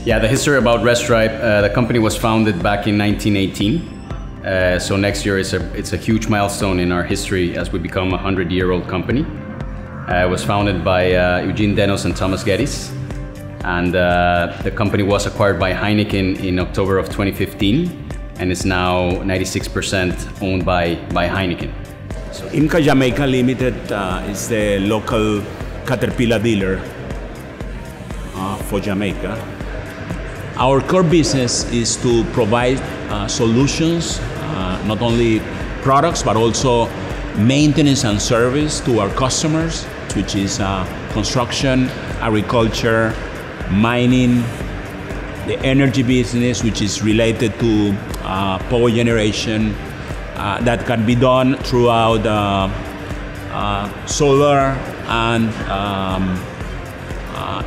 Yeah, the history about Redstripe, the company was founded back in 1918. So next year it's a huge milestone in our history as we become a 100-year-old company. It was founded by Eugene Denos and Thomas Geddes. And the company was acquired by Heineken in October of 2015 and is now 96% owned by Heineken. So IMCA Jamaica Limited is the local Caterpillar dealer for Jamaica. Our core business is to provide solutions, not only products, but also maintenance and service to our customers, which is construction, agriculture, mining, the energy business, which is related to power generation, that can be done throughout solar and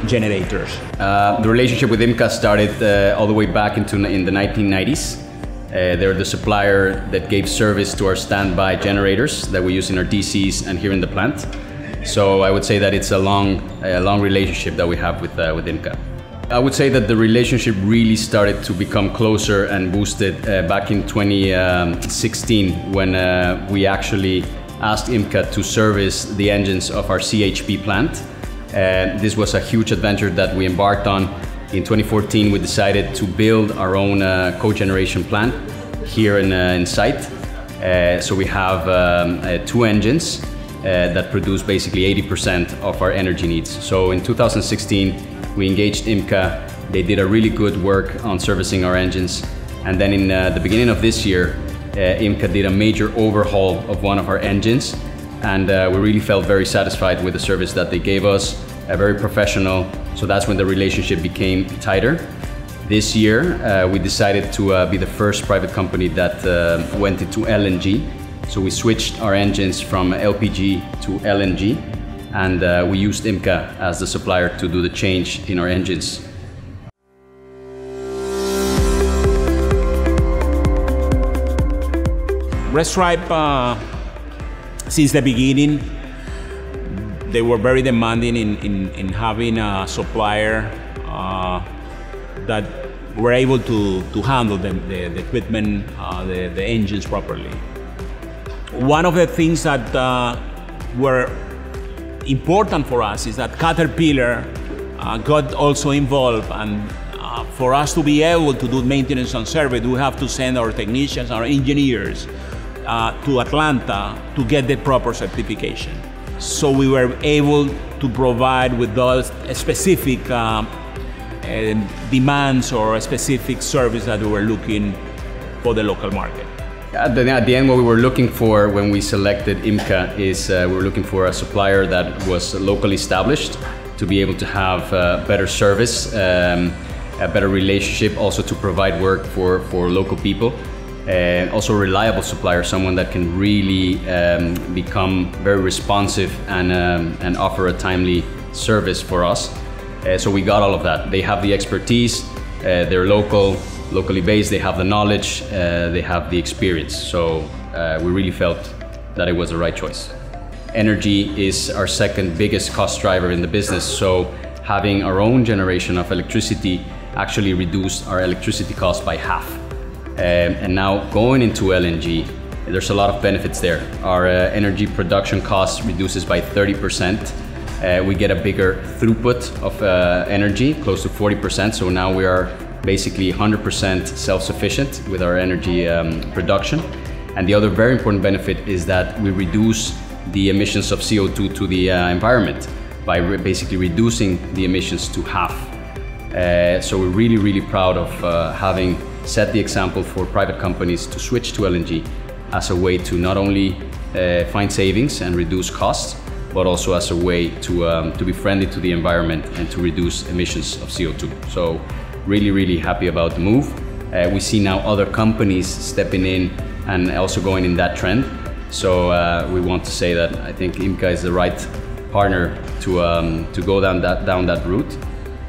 generators. The relationship with IMCA started all the way back in the 1990s. They're the supplier that gave service to our standby generators that we use in our DCs and here in the plant. So I would say that it's a long relationship that we have with IMCA. I would say that the relationship really started to become closer and boosted back in 2016 when we actually asked IMCA to service the engines of our CHP plant. This was a huge adventure that we embarked on. In 2014, we decided to build our own cogeneration plant here in site. So we have 2 engines that produce basically 80% of our energy needs. So in 2016, we engaged IMCA. They did a really good work on servicing our engines. And then in the beginning of this year, IMCA did a major overhaul of one of our engines. And we really felt very satisfied with the service that they gave us, very professional. So that's when the relationship became tighter. This year, we decided to be the first private company that went into LNG. So we switched our engines from LPG to LNG. And we used IMCA as the supplier to do the change in our engines. Redstripe, since the beginning, they were very demanding in having a supplier that were able to handle the equipment, the engines properly. One of the things that were important for us is that Caterpillar got also involved, and for us to be able to do maintenance and service, we have to send our technicians, our engineers to Atlanta to get the proper certification. So we were able to provide with those specific demands or a specific service that we were looking for the local market. At the end, what we were looking for when we selected IMCA is we were looking for a supplier that was locally established to be able to have better service, a better relationship, also to provide work for local people. Also a reliable supplier, someone that can really become very responsive and offer a timely service for us. So we got all of that. They have the expertise, they're locally based, they have the knowledge, they have the experience. So we really felt that it was the right choice. Energy is our second biggest cost driver in the business. So having our own generation of electricity actually reduced our electricity cost by half. And now going into LNG, there's a lot of benefits there. Our energy production cost reduces by 30%. We get a bigger throughput of energy, close to 40%. So now we are basically 100% self-sufficient with our energy production. And the other very important benefit is that we reduce the emissions of CO2 to the environment by basically reducing the emissions to half. So we're really, really proud of having set the example for private companies to switch to LNG as a way to not only find savings and reduce costs, but also as a way to be friendly to the environment and to reduce emissions of CO2. So really, really happy about the move. We see now other companies stepping in and also going in that trend. So we want to say that I think IMCA is the right partner to go down that route.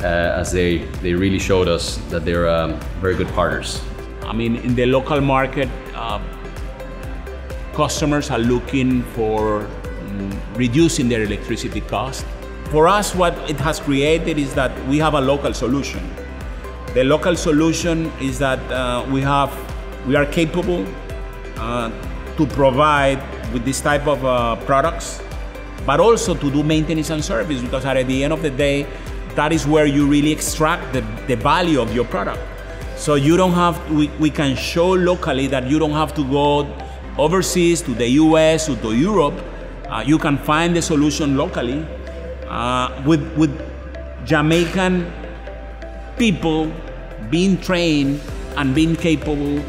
As they really showed us that they're very good partners. I mean, in the local market, customers are looking for reducing their electricity cost. For us, what it has created is that we have a local solution. The local solution is that we are capable to provide with this type of products, but also to do maintenance and service, because at the end of the day, that is where you really extract the value of your product. So you don't have, we can show locally that you don't have to go overseas to the US or to Europe. You can find the solution locally with Jamaican people being trained and being capable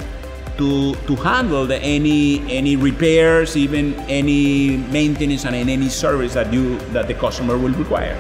to handle any repairs, even any maintenance and any service that the customer will require.